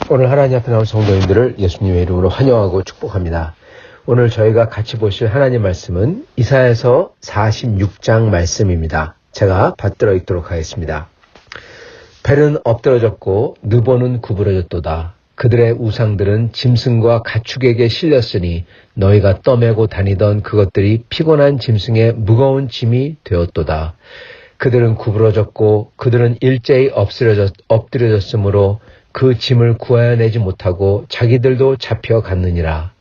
오늘 하나님 앞에 나온 성도님들을 예수님의 이름으로 환영하고 축복합니다. 오늘 저희가 같이 보실 하나님 말씀은 이사야서 46장 말씀입니다. 제가 받들어 읽도록 하겠습니다. 벨은 엎드러졌고 느보는 구부러졌도다. 그들의 우상들은 짐승과 가축에게 실렸으니 너희가 떠매고 다니던 그것들이 피곤한 짐승의 무거운 짐이 되었도다. 그들은 구부러졌고 그들은 일제히 엎드려졌으므로 그 짐을 구하여내지 못하고 자기들도 잡혀갔느니라.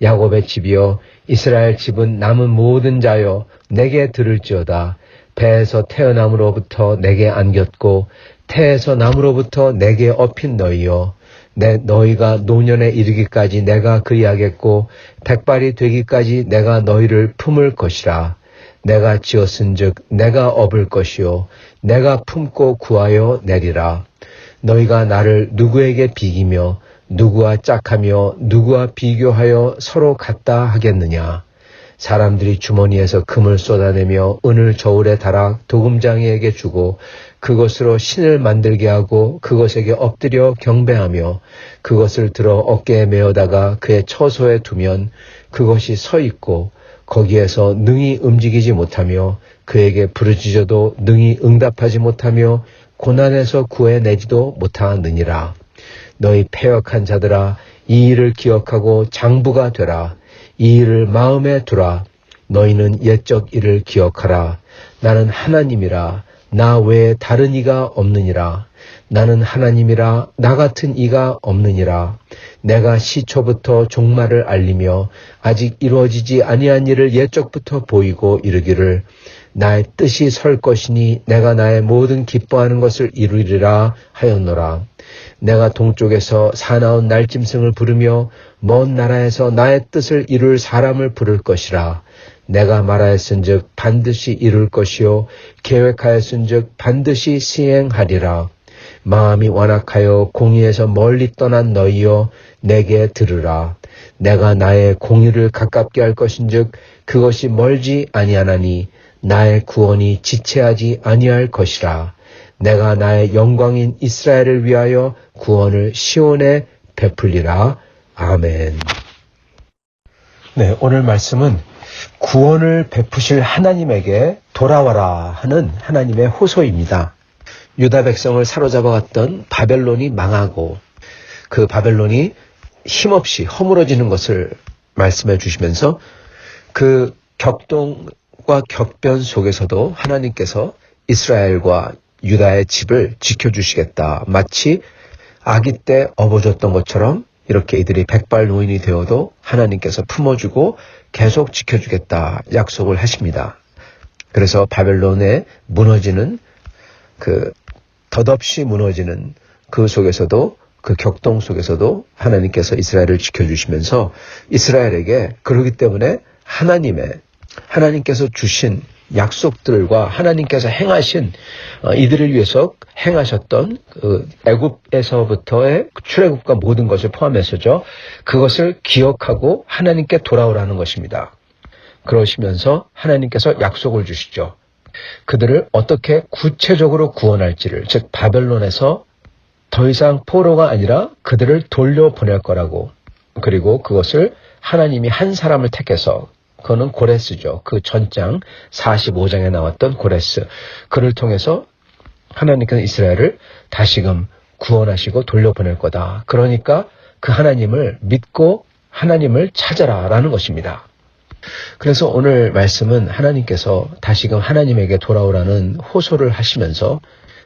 야곱의 집이여 이스라엘 집은 남은 모든 자여 내게 들을지어다. 배에서 태어남으로부터 내게 안겼고 태에서 남으로부터 내게 업힌 너희여, 너희가 노년에 이르기까지 내가 그리하겠고 백발이 되기까지 내가 너희를 품을 것이라. 내가 지었은즉 내가 업을 것이요 내가 품고 구하여 내리라. 너희가 나를 누구에게 비기며 누구와 짝하며 누구와 비교하여 서로 같다 하겠느냐. 사람들이 주머니에서 금을 쏟아내며 은을 저울에 달아 도금장이에게 주고 그것으로 신을 만들게 하고 그것에게 엎드려 경배하며 그것을 들어 어깨에 메어다가 그의 처소에 두면 그것이 서 있고 거기에서 능히 움직이지 못하며 그에게 부르짖어도 능히 응답하지 못하며 고난에서 구해내지도 못하느니라. 너희 패역한 자들아 이 일을 기억하고 장부가 되라. 이 일을 마음에 두라. 너희는 옛적 일을 기억하라. 나는 하나님이라. 나 외에 다른 이가 없느니라. 나는 하나님이라. 나 같은 이가 없느니라. 내가 시초부터 종말을 알리며 아직 이루어지지 아니한 일을 옛적부터 보이고 이르기를 나의 뜻이 설 것이니 내가 나의 모든 기뻐하는 것을 이루리라 하였노라. 내가 동쪽에서 사나운 날짐승을 부르며 먼 나라에서 나의 뜻을 이룰 사람을 부를 것이라. 내가 말하였은즉 반드시 이룰 것이요 계획하였은즉 반드시 시행하리라. 마음이 완악하여 공의에서 멀리 떠난 너희여 내게 들으라. 내가 나의 공의를 가깝게 할 것인즉 그것이 멀지 아니하나니 나의 구원이 지체하지 아니할 것이라. 내가 나의 영광인 이스라엘을 위하여 구원을 시온에 베풀리라. 아멘. 네, 오늘 말씀은 구원을 베푸실 하나님에게 돌아와라 하는 하나님의 호소입니다. 유다 백성을 사로잡아왔던 바벨론이 망하고 그 바벨론이 힘없이 허물어지는 것을 말씀해 주시면서 그 격동과 격변 속에서도 하나님께서 이스라엘과 유다의 집을 지켜주시겠다. 마치 아기 때 업어줬던 것처럼 이렇게 이들이 백발노인이 되어도 하나님께서 품어주고 계속 지켜주겠다 약속을 하십니다. 그래서 바벨론에 무너지는 그 덧없이 무너지는 그 속에서도 그 격동 속에서도 하나님께서 이스라엘을 지켜주시면서 이스라엘에게 그러기 때문에 하나님께서 주신 약속들과 하나님께서 행하신 이들을 위해서 행하셨던 그 애굽에서부터의 출애굽과 모든 것을 포함해서죠. 그것을 기억하고 하나님께 돌아오라는 것입니다. 그러시면서 하나님께서 약속을 주시죠. 그들을 어떻게 구체적으로 구원할지를, 즉 바벨론에서 더 이상 포로가 아니라 그들을 돌려보낼 거라고. 그리고 그것을 하나님이 한 사람을 택해서, 그거는 고레스죠. 그 전장 45장에 나왔던 고레스. 그를 통해서 하나님께서 이스라엘을 다시금 구원하시고 돌려보낼 거다. 그러니까 그 하나님을 믿고 하나님을 찾아라라는 것입니다. 그래서 오늘 말씀은 하나님께서 다시금 하나님에게 돌아오라는 호소를 하시면서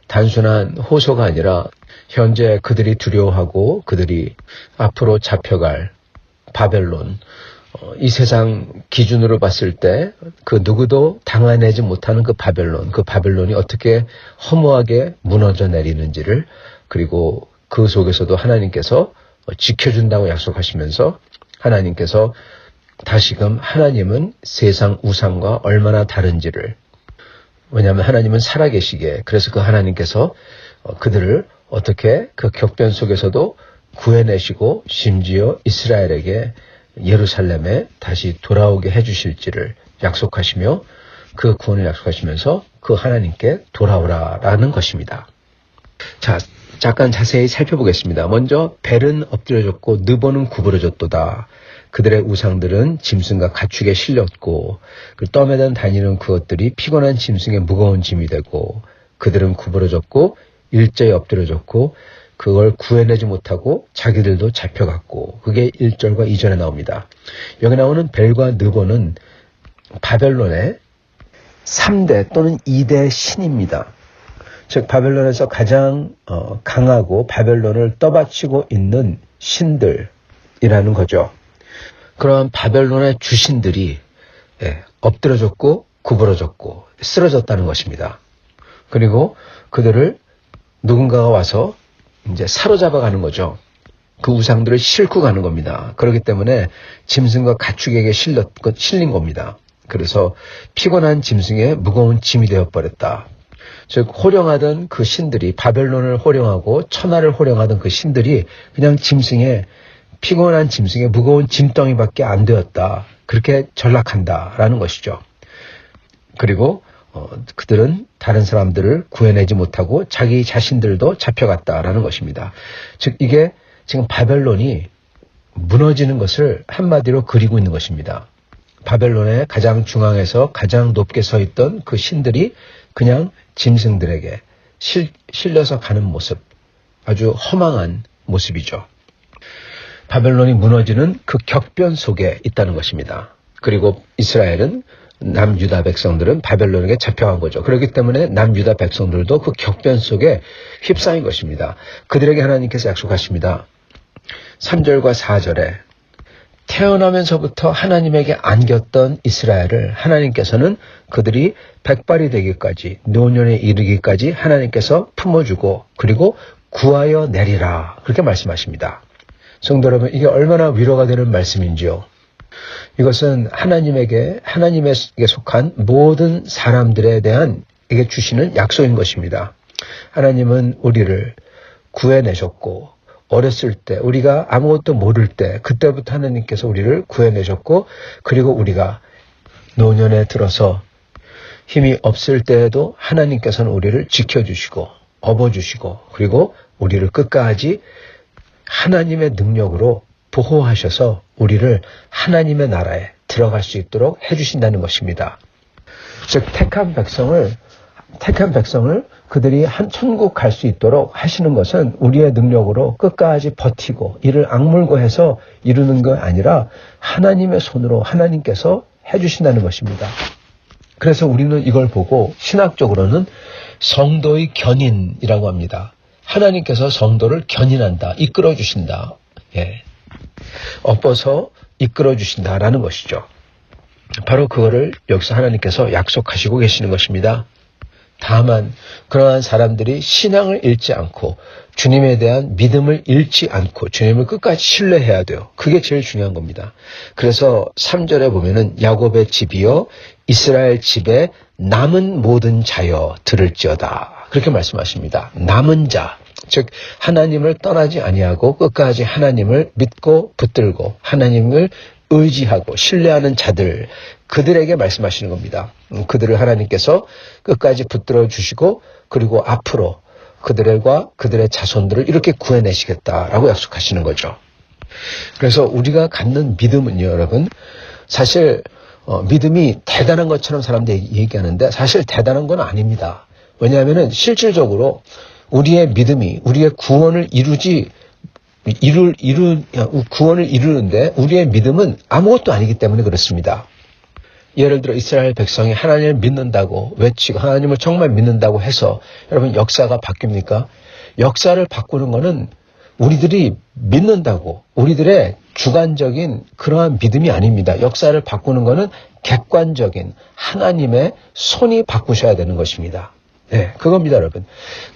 단순한 호소가 아니라 현재 그들이 두려워하고 그들이 앞으로 잡혀갈 바벨론, 이 세상 기준으로 봤을 때 그 누구도 당해내지 못하는 그 바벨론이 어떻게 허무하게 무너져 내리는지를, 그리고 그 속에서도 하나님께서 지켜준다고 약속하시면서 하나님께서 다시금 하나님은 세상 우상과 얼마나 다른지를, 왜냐하면 하나님은 살아계시기에, 그래서 그 하나님께서 그들을 어떻게 그 격변 속에서도 구해내시고 심지어 이스라엘에게 예루살렘에 다시 돌아오게 해주실지를 약속하시며 그 구원을 약속하시면서 그 하나님께 돌아오라라는 것입니다. 자, 잠깐 자세히 살펴보겠습니다. 먼저 벨은 엎드려졌고 느보는 구부러졌도다. 그들의 우상들은 짐승과 가축에 실렸고 그 떠매던 다니는 그것들이 피곤한 짐승의 무거운 짐이 되고 그들은 구부러졌고 일제히 엎드려졌고 그걸 구해내지 못하고 자기들도 잡혀갔고, 그게 1절과 2절에 나옵니다. 여기 나오는 벨과 느보는 바벨론의 3대 또는 2대 신입니다. 즉 바벨론에서 가장 강하고 바벨론을 떠받치고 있는 신들이라는 거죠. 그런 바벨론의 주신들이 엎드려졌고 구부러졌고 쓰러졌다는 것입니다. 그리고 그들을 누군가가 와서 이제 사로잡아 가는 거죠. 그 우상들을 싣고 가는 겁니다. 그렇기 때문에 짐승과 가축에게 실린 겁니다. 그래서 피곤한 짐승의 무거운 짐이 되어버렸다. 즉 호령하던 그 신들이, 바벨론을 호령하고 천하를 호령하던 그 신들이 그냥 피곤한 짐승의 무거운 짐덩이밖에 안 되었다. 그렇게 전락한다라는 것이죠. 그리고 그들은 다른 사람들을 구해내지 못하고 자기 자신들도 잡혀갔다라는 것입니다. 즉 이게 지금 바벨론이 무너지는 것을 한마디로 그리고 있는 것입니다. 바벨론의 가장 중앙에서 가장 높게 서 있던 그 신들이 그냥 짐승들에게 실려서 가는 모습, 아주 허망한 모습이죠. 바벨론이 무너지는 그 격변 속에 있다는 것입니다. 그리고 이스라엘은, 남유다 백성들은 바벨론에게 잡혀간 거죠. 그렇기 때문에 남유다 백성들도 그 격변 속에 휩싸인 것입니다. 그들에게 하나님께서 약속하십니다. 3절과 4절에 태어나면서부터 하나님에게 안겼던 이스라엘을 하나님께서는 그들이 백발이 되기까지, 노년에 이르기까지 하나님께서 품어주고 그리고 구하여 내리라, 그렇게 말씀하십니다. 성도 여러분, 이게 얼마나 위로가 되는 말씀인지요. 이것은 하나님에게 속한 모든 사람들에 대한 이게 주시는 약속인 것입니다. 하나님은 우리를 구해내셨고, 어렸을 때, 우리가 아무것도 모를 때, 그때부터 하나님께서 우리를 구해내셨고, 그리고 우리가 노년에 들어서 힘이 없을 때에도 하나님께서는 우리를 지켜주시고, 업어주시고, 그리고 우리를 끝까지 하나님의 능력으로 보호하셔서 우리를 하나님의 나라에 들어갈 수 있도록 해주신다는 것입니다. 즉 택한 백성을 그들이 한 천국 갈 수 있도록 하시는 것은 우리의 능력으로 끝까지 버티고 이를 악물고 해서 이루는 것 아니라 하나님의 손으로 하나님께서 해주신다는 것입니다. 그래서 우리는 이걸 보고 신학적으로는 성도의 견인이라고 합니다. 하나님께서 성도를 견인한다, 이끌어 주신다. 예. 엎어서 이끌어 주신다라는 것이죠. 바로 그거를 여기서 하나님께서 약속하시고 계시는 것입니다. 다만 그러한 사람들이 신앙을 잃지 않고 주님에 대한 믿음을 잃지 않고 주님을 끝까지 신뢰해야 돼요. 그게 제일 중요한 겁니다. 그래서 3절에 보면은 야곱의 집이여 이스라엘 집에 남은 모든 자여 들을지어다, 그렇게 말씀하십니다. 남은 자, 즉 하나님을 떠나지 아니하고 끝까지 하나님을 믿고 붙들고 하나님을 의지하고 신뢰하는 자들, 그들에게 말씀하시는 겁니다. 그들을 하나님께서 끝까지 붙들어 주시고 그리고 앞으로 그들과 그들의 자손들을 이렇게 구해내시겠다라고 약속하시는 거죠. 그래서 우리가 갖는 믿음은요, 여러분, 사실 믿음이 대단한 것처럼 사람들이 얘기하는데 사실 대단한 건 아닙니다. 왜냐하면 실질적으로 우리의 믿음이 우리의 구원을 구원을 이루는데 우리의 믿음은 아무것도 아니기 때문에 그렇습니다. 예를 들어 이스라엘 백성이 하나님을 믿는다고 외치고 하나님을 정말 믿는다고 해서 여러분 역사가 바뀝니까? 역사를 바꾸는 것은 우리들이 믿는다고 우리들의 주관적인 그러한 믿음이 아닙니다. 역사를 바꾸는 것은 객관적인 하나님의 손이 바꾸셔야 되는 것입니다. 네, 그겁니다, 여러분.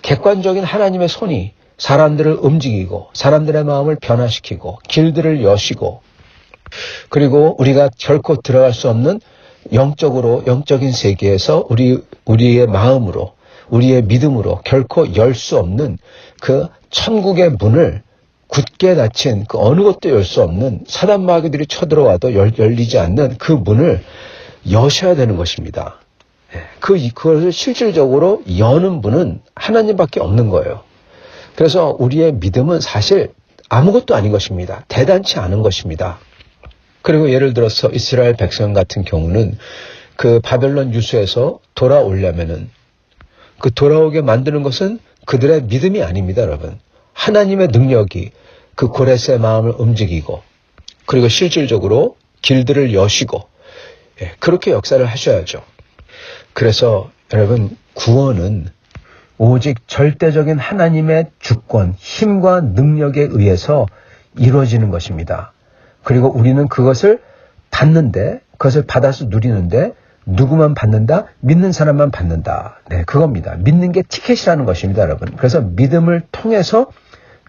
객관적인 하나님의 손이 사람들을 움직이고 사람들의 마음을 변화시키고 길들을 여시고 그리고 우리가 결코 들어갈 수 없는 영적인 세계에서 우리의 마음으로 우리의 믿음으로 결코 열 수 없는 그 천국의 문을 굳게 닫힌 그 어느 것도 열 수 없는 사단 마귀들이 쳐들어와도 열리지 않는 그 문을 여셔야 되는 것입니다. 그것을 실질적으로 여는 분은 하나님밖에 없는 거예요. 그래서 우리의 믿음은 사실 아무것도 아닌 것입니다. 대단치 않은 것입니다. 그리고 예를 들어서 이스라엘 백성 같은 경우는 그 바벨론 유수에서 돌아오려면은 그 돌아오게 만드는 것은 그들의 믿음이 아닙니다, 여러분. 하나님의 능력이 그 고레스의 마음을 움직이고 그리고 실질적으로 길들을 여시고 그렇게 역사를 하셔야죠. 그래서 여러분 구원은 오직 절대적인 하나님의 주권, 힘과 능력에 의해서 이루어지는 것입니다. 그리고 우리는 그것을 받는데, 그것을 받아서 누리는데 누구만 받는다? 믿는 사람만 받는다. 네, 그겁니다. 믿는 게 티켓이라는 것입니다, 여러분. 그래서 믿음을 통해서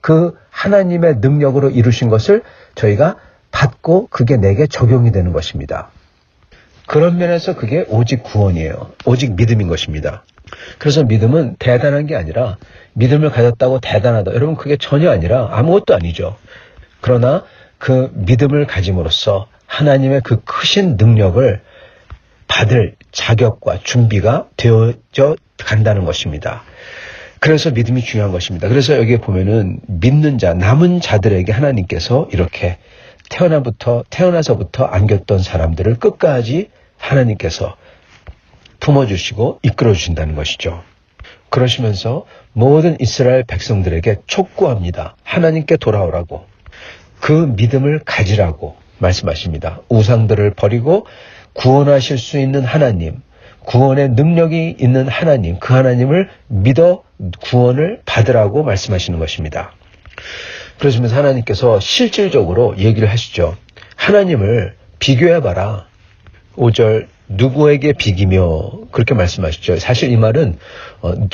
그 하나님의 능력으로 이루신 것을 저희가 받고 그게 내게 적용이 되는 것입니다. 그런 면에서 그게 오직 구원이에요. 오직 믿음인 것입니다. 그래서 믿음은 대단한 게 아니라 믿음을 가졌다고 대단하다. 여러분 그게 전혀 아니라 아무것도 아니죠. 그러나 그 믿음을 가짐으로써 하나님의 그 크신 능력을 받을 자격과 준비가 되어져 간다는 것입니다. 그래서 믿음이 중요한 것입니다. 그래서 여기에 보면은 믿는 자, 남은 자들에게 하나님께서 이렇게 태어나서부터 안겼던 사람들을 끝까지 하나님께서 품어주시고 이끌어주신다는 것이죠. 그러시면서 모든 이스라엘 백성들에게 촉구합니다. 하나님께 돌아오라고. 그 믿음을 가지라고 말씀하십니다. 우상들을 버리고 구원하실 수 있는 하나님, 구원의 능력이 있는 하나님, 그 하나님을 믿어 구원을 받으라고 말씀하시는 것입니다. 그러시면서 하나님께서 실질적으로 얘기를 하시죠. 하나님을 비교해봐라. 5절 누구에게 비기며 그렇게 말씀하시죠. 사실 이 말은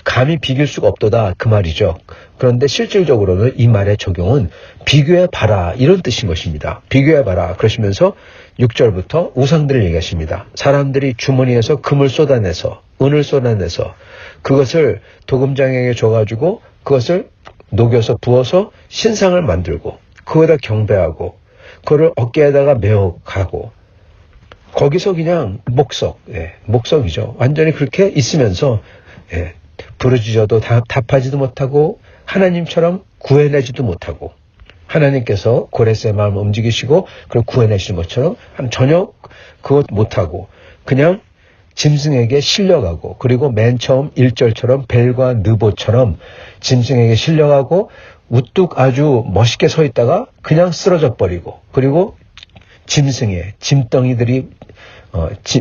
감히 비길 수가 없도다 그 말이죠. 그런데 실질적으로는 이 말의 적용은 비교해봐라 이런 뜻인 것입니다. 비교해봐라 그러시면서 6절부터 우상들을 얘기하십니다. 사람들이 주머니에서 금을 쏟아내서 은을 쏟아내서 그것을 도금장에게 줘가지고 그것을 녹여서 부어서 신상을 만들고 그거에다 경배하고 그거를 어깨에다가 메어 가고 거기서 그냥 목석이죠. 완전히 그렇게 있으면서 부르짖어도 답하지도 못하고 하나님처럼 구해내지도 못하고 하나님께서 고레스의 마음을 움직이시고 그걸 구해내시는 것처럼 전혀 그것 못하고 그냥 짐승에게 실려가고 그리고 맨 처음 1절처럼 벨과 느보처럼 짐승에게 실려가고 우뚝 아주 멋있게 서 있다가 그냥 쓰러져 버리고 그리고 짐덩이들이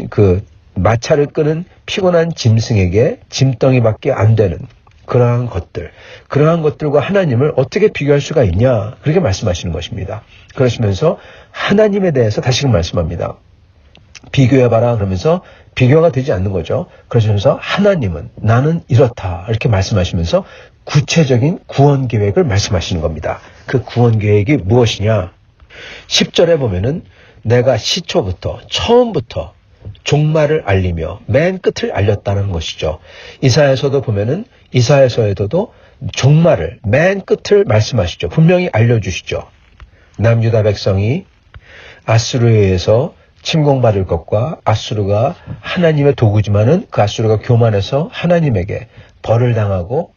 그 마차를 끄는 피곤한 짐승에게 짐덩이밖에 안 되는 그러한 것들과 하나님을 어떻게 비교할 수가 있냐 그렇게 말씀하시는 것입니다. 그러시면서 하나님에 대해서 다시금 말씀합니다. 비교해봐라 그러면서 비교가 되지 않는 거죠. 그러시면서 하나님은 나는 이렇다 이렇게 말씀하시면서 구체적인 구원 계획을 말씀하시는 겁니다. 그 구원 계획이 무엇이냐? 10절에 보면은 내가 시초부터 처음부터 종말을 알리며 맨 끝을 알렸다는 것이죠. 이사야서도 보면은 이사야서에서도 종말을 맨 끝을 말씀하시죠. 분명히 알려주시죠. 남유다 백성이 아수르에 의해서 침공받을 것과 아수르가 하나님의 도구지만은 그 아수르가 교만해서 하나님에게 벌을 당하고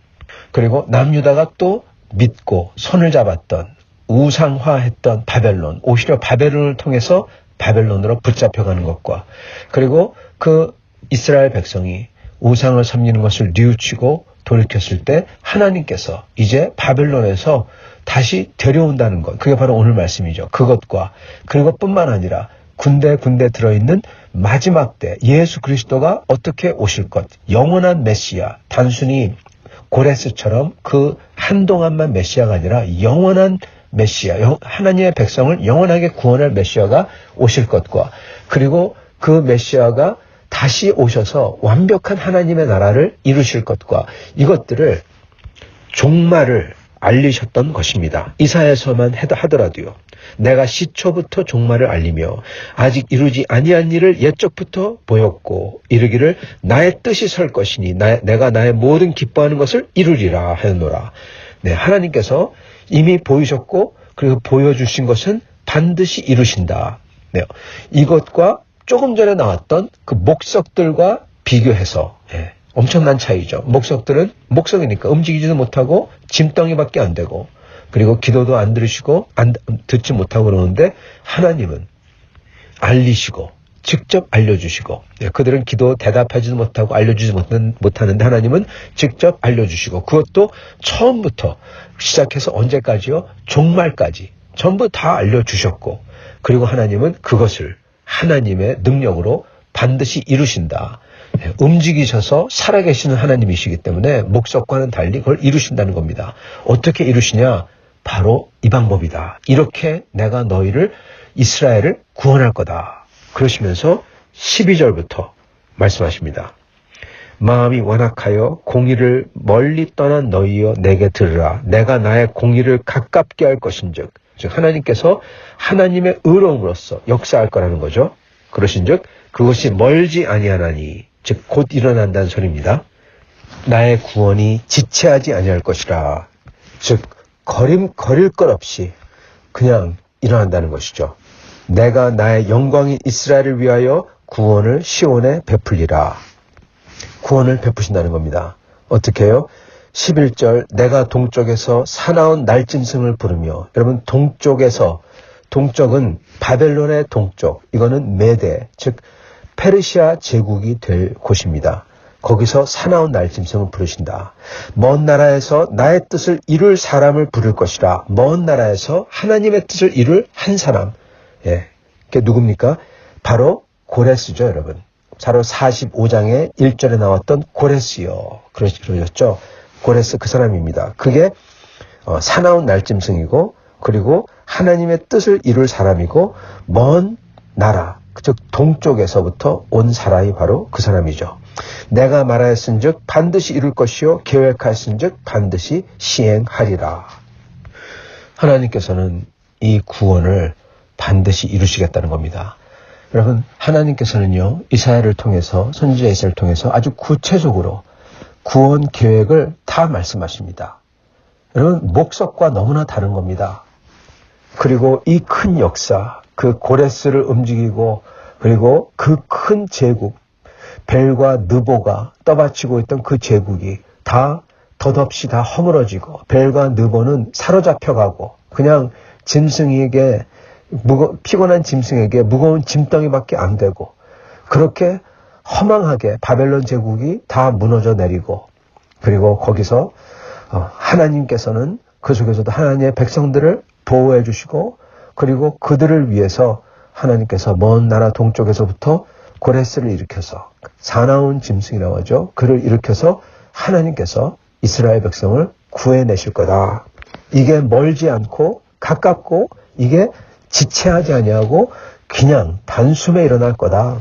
그리고 남유다가 또 믿고 손을 잡았던 우상화했던 바벨론, 오히려 바벨론을 통해서 바벨론으로 붙잡혀가는 것과 그리고 그 이스라엘 백성이 우상을 섬기는 것을 뉘우치고 돌이켰을 때 하나님께서 이제 바벨론에서 다시 데려온다는 것, 그게 바로 오늘 말씀이죠. 그것과 그리고 뿐만 아니라 군데 들어있는 마지막 때 예수 그리스도가 어떻게 오실 것, 영원한 메시아, 단순히 고레스처럼 그 한동안만 메시아가 아니라 영원한 메시아, 하나님의 백성을 영원하게 구원할 메시아가 오실 것과 그리고 그 메시아가 다시 오셔서 완벽한 하나님의 나라를 이루실 것과 이것들을 종말을 알리셨던 것입니다. 이사야서만 하더라도요. 내가 시초부터 종말을 알리며 아직 이루지 아니한 일을 옛적부터 보였고 이르기를 나의 뜻이 설 것이니 내가 나의 모든 기뻐하는 것을 이루리라 하였노라. 네, 하나님께서 이미 보이셨고 그리고 보여주신 것은 반드시 이루신다. 네, 이것과 조금 전에 나왔던 그 목석들과 비교해서 엄청난 차이죠. 목석들은 목석이니까 움직이지도 못하고 짐덩이밖에 안 되고 그리고 기도도 안 들으시고 듣지 못하고 그러는데 하나님은 알리시고 직접 알려주시고 그들은 기도 대답하지도 못하고 알려주지 못하는데 하나님은 직접 알려주시고 그것도 처음부터 시작해서 언제까지요? 종말까지 전부 다 알려주셨고 그리고 하나님은 그것을 하나님의 능력으로 반드시 이루신다. 움직이셔서 살아계시는 하나님이시기 때문에 목석과는 달리 그걸 이루신다는 겁니다. 어떻게 이루시냐? 바로 이 방법이다. 이렇게 내가 너희를 이스라엘을 구원할 거다. 그러시면서 12절부터 말씀하십니다. 마음이 완악하여 공의를 멀리 떠난 너희여 내게 들으라. 내가 나의 공의를 가깝게 할 것인즉 즉 하나님께서 하나님의 의로움으로써 역사할 거라는 거죠. 그러신즉 그것이 멀지 아니하나니 즉 곧 일어난다는 소리입니다. 나의 구원이 지체하지 아니할 것이라. 즉 거릴 것 없이 그냥 일어난다는 것이죠. 내가 나의 영광인 이스라엘을 위하여 구원을 시온에 베풀리라. 구원을 베푸신다는 겁니다. 어떻게 해요? 11절 내가 동쪽에서 사나운 날짐승을 부르며, 여러분 동쪽은 바벨론의 동쪽, 이거는 메대, 즉 페르시아 제국이 될 곳입니다. 거기서 사나운 날짐승을 부르신다. 먼 나라에서 나의 뜻을 이룰 사람을 부를 것이라. 먼 나라에서 하나님의 뜻을 이룰 한 사람. 예, 그게 누굽니까? 바로 고레스죠, 여러분. 바로 45장의 1절에 나왔던 고레스요. 그러셨죠? 고레스 그 사람입니다. 그게 사나운 날짐승이고, 그리고 하나님의 뜻을 이룰 사람이고, 먼 나라, 즉 동쪽에서부터 온 사람이 바로 그 사람이죠. 내가 말하였은즉 반드시 이룰 것이요 계획하였은즉 반드시 시행하리라. 하나님께서는 이 구원을 반드시 이루시겠다는 겁니다. 여러분, 하나님께서는요, 이사야를 통해서, 선지자 이사야를 통해서 아주 구체적으로 구원 계획을 다 말씀하십니다. 여러분, 목석과 너무나 다른 겁니다. 그리고 이 큰 역사, 그 고레스를 움직이고, 그리고 그 큰 제국, 벨과 느보가 떠받치고 있던 그 제국이 다 덧없이 다 허물어지고, 벨과 느보는 사로잡혀가고, 그냥 짐승에게, 피곤한 짐승에게 무거운 짐덩이밖에 안 되고, 그렇게 허망하게 바벨론 제국이 다 무너져 내리고, 그리고 거기서 하나님께서는 그 속에서도 하나님의 백성들을 보호해 주시고, 그리고 그들을 위해서 하나님께서 먼 나라 동쪽에서부터 고레스를 일으켜서, 사나운 짐승이라고 하죠. 그를 일으켜서 하나님께서 이스라엘 백성을 구해내실 거다. 이게 멀지 않고 가깝고, 이게 지체하지 아니하고 그냥 단숨에 일어날 거다.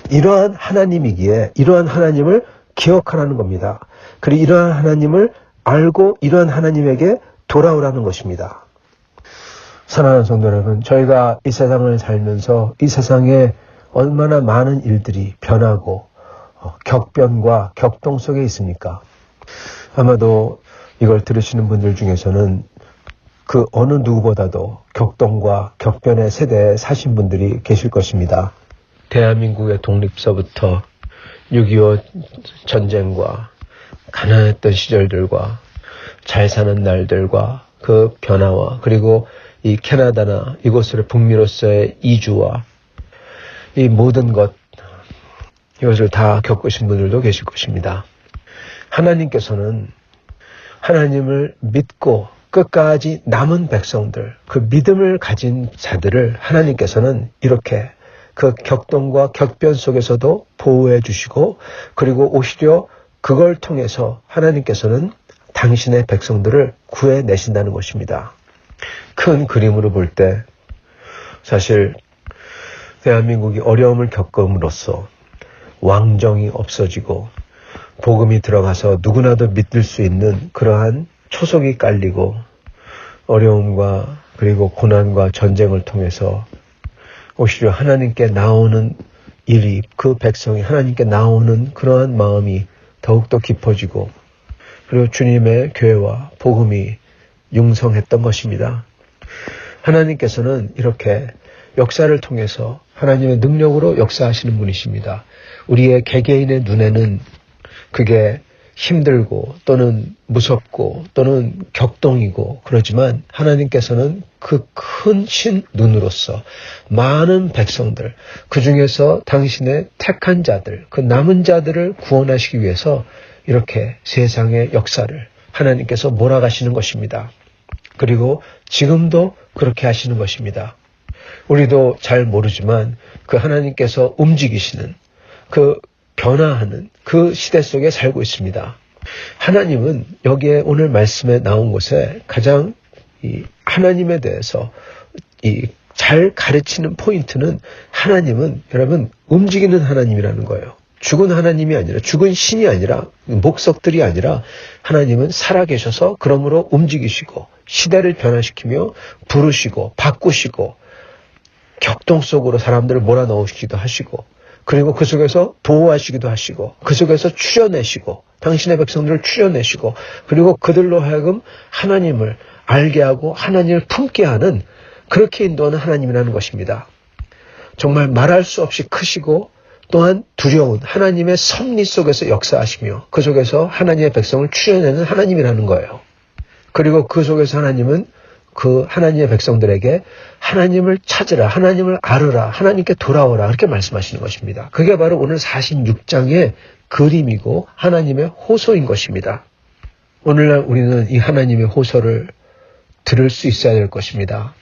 이러한 하나님이기에 이러한 하나님을 기억하라는 겁니다. 그리고 이러한 하나님을 알고 이러한 하나님에게 돌아오라는 것입니다. 사랑하는 성도 여러분, 저희가 이 세상을 살면서 이 세상에 얼마나 많은 일들이 변하고 격변과 격동 속에 있습니까? 아마도 이걸 들으시는 분들 중에서는 그 어느 누구보다도 격동과 격변의 세대에 사신 분들이 계실 것입니다. 대한민국의 독립서부터 6.25 전쟁과 가난했던 시절들과 잘 사는 날들과 그 변화와, 그리고 이 캐나다나 이곳으로 북미로서의 이주와 이 모든 것, 이것을 다 겪으신 분들도 계실 것입니다. 하나님께서는 하나님을 믿고 끝까지 남은 백성들, 그 믿음을 가진 자들을 하나님께서는 이렇게 그 격동과 격변 속에서도 보호해 주시고, 그리고 오히려 그걸 통해서 하나님께서는 당신의 백성들을 구해내신다는 것입니다. 큰 그림으로 볼 때 사실 대한민국이 어려움을 겪음으로써 왕정이 없어지고 복음이 들어가서 누구나도 믿을 수 있는 그러한 초석이 깔리고, 어려움과 그리고 고난과 전쟁을 통해서 오히려 하나님께 나오는 일이, 그 백성이 하나님께 나오는 그러한 마음이 더욱더 깊어지고, 그리고 주님의 교회와 복음이 융성했던 것입니다. 하나님께서는 이렇게 역사를 통해서 하나님의 능력으로 역사하시는 분이십니다. 우리의 개개인의 눈에는 그게 힘들고 또는 무섭고 또는 격동이고 그러지만, 하나님께서는 그 큰 신 눈으로서 많은 백성들, 그 중에서 당신의 택한 자들, 그 남은 자들을 구원하시기 위해서 이렇게 세상의 역사를 하나님께서 몰아가시는 것입니다. 그리고 지금도 그렇게 하시는 것입니다. 우리도 잘 모르지만 그 하나님께서 움직이시는, 그 변화하는 그 시대 속에 살고 있습니다. 하나님은 여기에 오늘 말씀에 나온 곳에 가장 이 하나님에 대해서 잘 가르치는 포인트는, 하나님은 여러분 움직이는 하나님이라는 거예요. 죽은 하나님이 아니라, 죽은 신이 아니라, 목석들이 아니라, 하나님은 살아계셔서 그러므로 움직이시고 시대를 변화시키며 부르시고 바꾸시고 격동 속으로 사람들을 몰아넣으시기도 하시고, 그리고 그 속에서 보호하시기도 하시고 그 속에서 추려내시고 당신의 백성들을 추려내시고 그리고 그들로 하여금 하나님을 알게 하고 하나님을 품게 하는 그렇게 인도하는 하나님이라는 것입니다. 정말 말할 수 없이 크시고 또한 두려운 하나님의 섭리 속에서 역사하시며 그 속에서 하나님의 백성을 추려내는 하나님이라는 거예요. 그리고 그 속에서 하나님은 그 하나님의 백성들에게 하나님을 찾으라, 하나님을 알으라, 하나님께 돌아오라 그렇게 말씀하시는 것입니다. 그게 바로 오늘 46장의 그림이고 하나님의 호소인 것입니다. 오늘날 우리는 이 하나님의 호소를 들을 수 있어야 될 것입니다.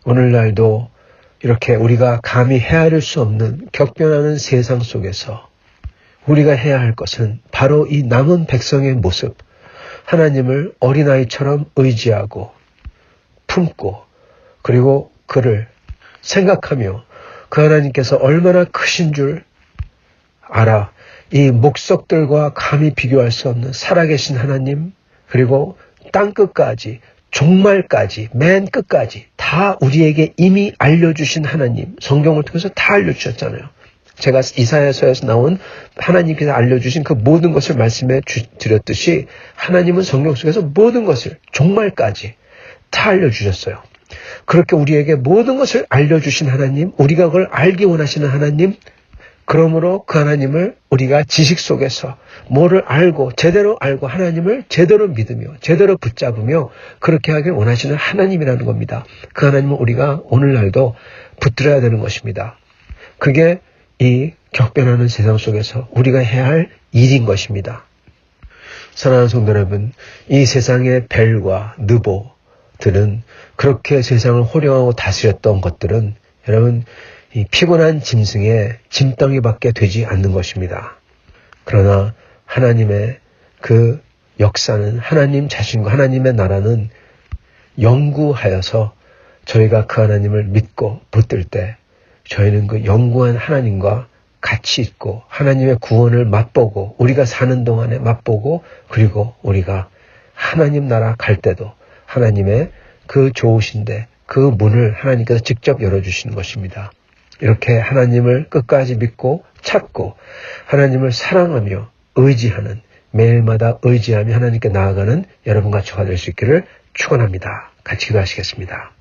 오늘날도 이렇게 우리가 감히 헤아릴 수 없는 격변하는 세상 속에서 우리가 해야 할 것은 바로 이 남은 백성의 모습, 하나님을 어린아이처럼 의지하고 품고 그리고 그를 생각하며 그 하나님께서 얼마나 크신 줄 알아. 이 목석들과 감히 비교할 수 없는 살아계신 하나님 그리고 땅끝까지 종말까지 맨 끝까지 다 우리에게 이미 알려주신 하나님 성경을 통해서 다 알려주셨잖아요. 제가 이사야서에서 나온 하나님께서 알려주신 그 모든 것을 말씀해 드렸듯이 하나님은 성경 속에서 모든 것을 종말까지 다 알려주셨어요. 그렇게 우리에게 모든 것을 알려주신 하나님, 우리가 그걸 알기 원하시는 하나님, 그러므로 그 하나님을 우리가 지식 속에서 뭐를 알고 제대로 알고 하나님을 제대로 믿으며 제대로 붙잡으며 그렇게 하길 원하시는 하나님이라는 겁니다. 그 하나님은 우리가 오늘날도 붙들어야 되는 것입니다. 그게 이 격변하는 세상 속에서 우리가 해야 할 일인 것입니다. 사랑하는 성도 여러분, 이 세상의 벨과 느보들은 그렇게 세상을 호령하고 다스렸던 것들은 여러분 이 피곤한 짐승의 짐덩이밖에 되지 않는 것입니다. 그러나 하나님의 그 역사는 하나님 자신과 하나님의 나라는 영구하여서 저희가 그 하나님을 믿고 붙들 때 저희는 그 영구한 하나님과 같이 있고 하나님의 구원을 맛보고 우리가 사는 동안에 맛보고 그리고 우리가 하나님 나라 갈 때도 하나님의 그 좋으신데 그 문을 하나님께서 직접 열어주시는 것입니다. 이렇게 하나님을 끝까지 믿고 찾고 하나님을 사랑하며 의지하는 매일마다 의지하며 하나님께 나아가는 여러분과 저가 될 수 있기를 축원합니다. 같이 기도하시겠습니다.